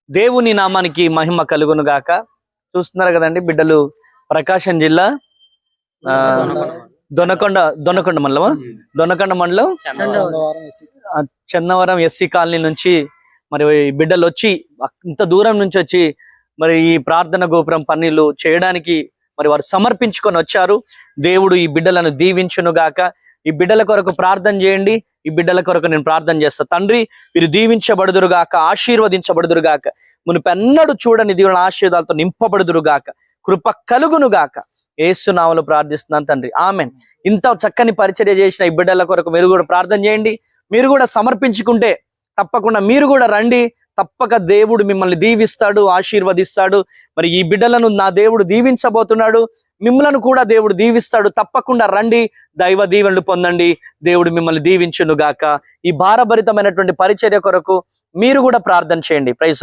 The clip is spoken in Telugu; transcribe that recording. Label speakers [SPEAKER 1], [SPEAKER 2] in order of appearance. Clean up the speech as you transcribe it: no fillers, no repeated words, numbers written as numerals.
[SPEAKER 1] దేవుని నామానికి మహిమ కలుగును గాక. చూస్తున్నారు కదండి బిడ్డలు, ప్రకాశం జిల్లా దొనకొండ మండలం చన్నవరం ఎస్సీ కాలనీ నుంచి మరి బిడ్డలు వచ్చి ఇంత దూరం నుంచి వచ్చి మరి ఈ ప్రార్థన గోపురం పనులు చేయడానికి మరి వారు సమర్పించుకొని వచ్చారు. దేవుడు ఈ బిడ్డలను దీవించును గాక. ఈ బిడ్డల కొరకు ప్రార్థన చేయండి. ఈ బిడ్డల కొరకు నేను ప్రార్థన చేస్తా. తండ్రి, వీరు దీవించబడుదురుగాక, ఆశీర్వదించబడుదురుగాక, మునుపెన్నడు చూడని దీవుల ఆశీర్వాదాలతో నింపబడుదురుగాక, కృప కలుగునుగాక. యేసు నామములో ప్రార్థిస్తున్నాను తండ్రి, ఆమెన్. ఇంత చక్కని పరిచర్య చేసిన ఈ బిడ్డల కొరకు మీరు కూడా ప్రార్థన చేయండి. మీరు కూడా సమర్పించుకుంటే తప్పకుండా మీరు కూడా రండి. తప్పక దేవుడు మిమ్మల్ని దీవిస్తాడు, ఆశీర్వదిస్తాడు. మరి ఈ బిడ్డలను నా దేవుడు దీవించబోతున్నాడు, మిమ్మల్ని కూడా దేవుడు దీవిస్తాడు. తప్పకుండా రండి, దైవ దీవెనలు పొందండి. దేవుడు మిమ్మల్ని దీవించును గాక. ఈ భారభరితమైనటువంటి పరిచర్య కొరకు మీరు కూడా ప్రార్థన చేయండి. ప్రైజ్